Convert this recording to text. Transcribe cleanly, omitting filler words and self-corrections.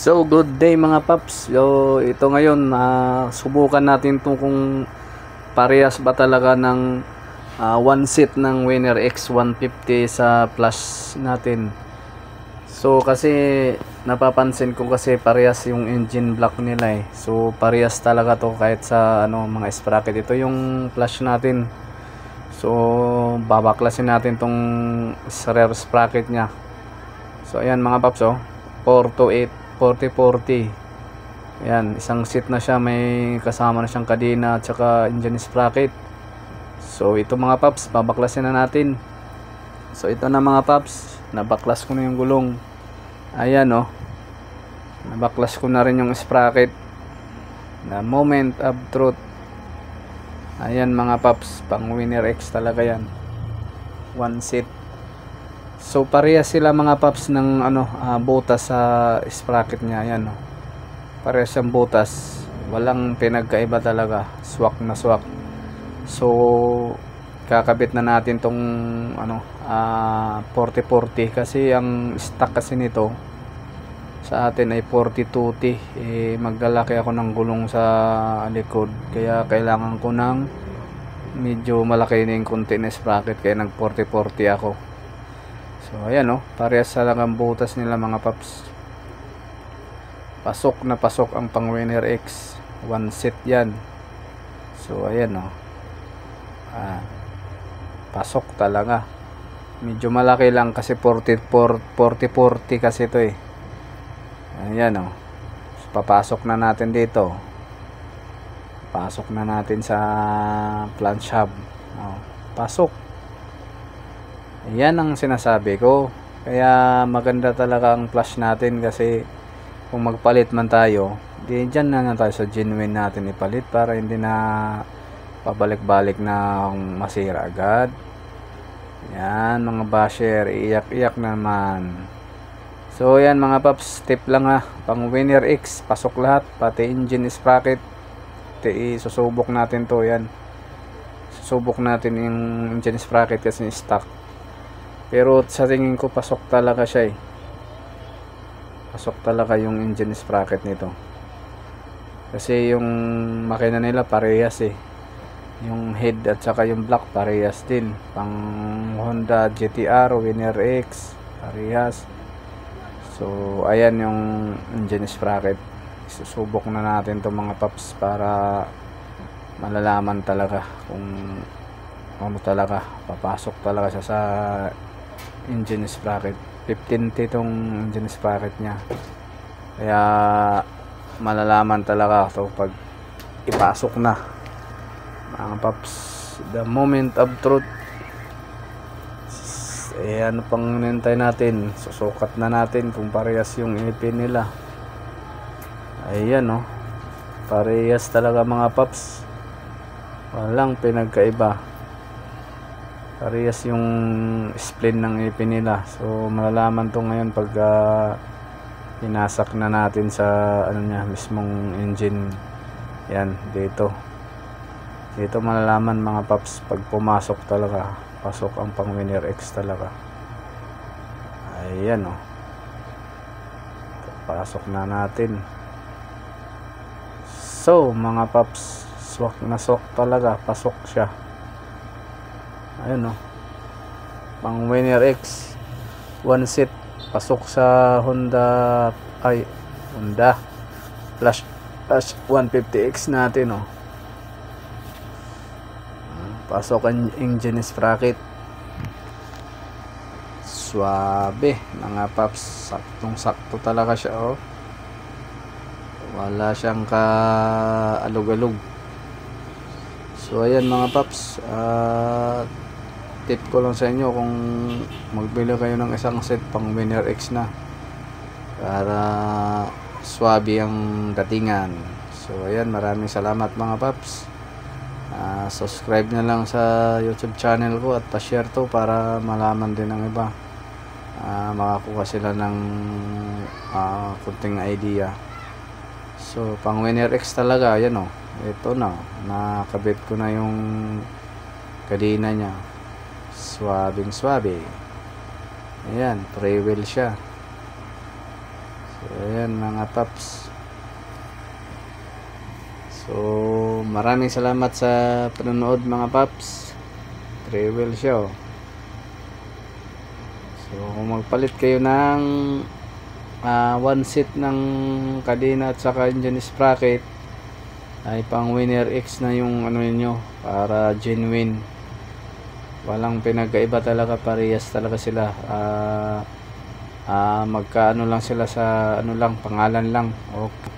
So good day mga paps. So ito ngayon subukan natin to kung parehas ba talaga ng one seat ng Winner X150 sa plus natin. So kasi napapansin ko kasi parehas yung engine block nila eh. So parehas talaga to kahit sa mga sprocket. Ito yung flash natin. So babaklasin natin tong rear sprocket nya. So ayan mga paps, 428 4040. Ayan, isang seat na siya, may kasama na siyang kadena at saka engine sprocket. So ito mga paps, babaklasin na natin. So ito na mga paps, nabaklas ko na yung gulong. Ayan nabaklas ko na rin yung sprocket. Na moment of truth. Ayan mga paps, pang Winner X talaga yan. One seat. So parehas sila mga paps ng butas sa sprocket niya. Ayan parehas siyang butas, walang pinagkaiba talaga, swak na swak. So kakabit na natin tong 4040 kasi ang stock kasi nito sa atin ay 4020. Maglalaki ako ng gulong sa likod, kaya kailangan ko ng medyo malaki na yung konti na sprocket, kaya nag 4040 ako. So ayan parehas talagang butas nila mga paps. Pasok na pasok ang pang Winner X, one seat yan. So ayan pasok talaga. Medyo malaki lang kasi 4040 kasi ito eh. Ayan so, papasok na natin dito. Pasok na natin sa flange hub. Pasok. Yan ang sinasabi ko. Kaya maganda talaga ang flash natin, kasi kung magpalit man tayo, di dyan na tayo sa genuine natin ipalit para hindi na pabalik-balik na masira agad. Yan mga basher, iyak-iyak naman. So yan mga paps, tip lang pang Winner X, pasok lahat, pati engine sprocket. Susubok natin to. Yan, susubok natin yung engine sprocket kasi stock. Pero sa tingin ko pasok talaga siya pasok talaga yung engine sprocket nito, kasi yung makina nila parehas yung head at saka yung block parehas din. Pang Honda GTR, Winner X parehas. So ayan yung engine sprocket. Susubok na natin to mga paps para malalaman talaga kung ano talaga, papasok talaga siya sa engine sprocket. 15T tong engine sprocket nya, kaya malalaman talaga to pag ipasok na mga paps. The moment of truth. Ano pang nintay natin? Susukat na natin kung parehas yung ipin nila. Ayan parehas talaga mga paps, walang pinagkaiba. Parehas yung spline ng ipin nila. So malalaman to ngayon pag pinasak na natin sa mismong engine. Yan dito malalaman mga paps pag pumasok talaga. Pasok ang pang Winner X talaga. Ayan pasok na natin. So mga paps, swak na swak talaga, pasok siya. Ayun pang Winner X, one seat, pasok sa Honda Flash 150X natin pasok ang engine sprocket. Suabe mga paps, saktong sakto talaga siya wala siyang kaalog-alog. So ayan mga paps, tip ko lang sa inyo, kung magbili kayo ng isang set pang Winner X na para swabe ang datingan. So ayan, maraming salamat mga paps. Subscribe na lang sa YouTube channel ko at pa-share to para malaman din ng iba, makakuha sila ng kunting idea. So pang Winner X talaga yan ito nakabit ko na yung kadena nya, swabing swabe. Ayan, pre-wheel siya. Ayan mga paps. So maraming salamat sa panonood mga paps. Travel show. So kung magpalit kayo ng one seat ng kadena at saka engine sprocket, ay pang Winner X na yung ano niyo, para genuine. Walang pinagkaiba talaga, parehas talaga sila. Magkaano lang sila sa ano lang, pangalan lang. Okay.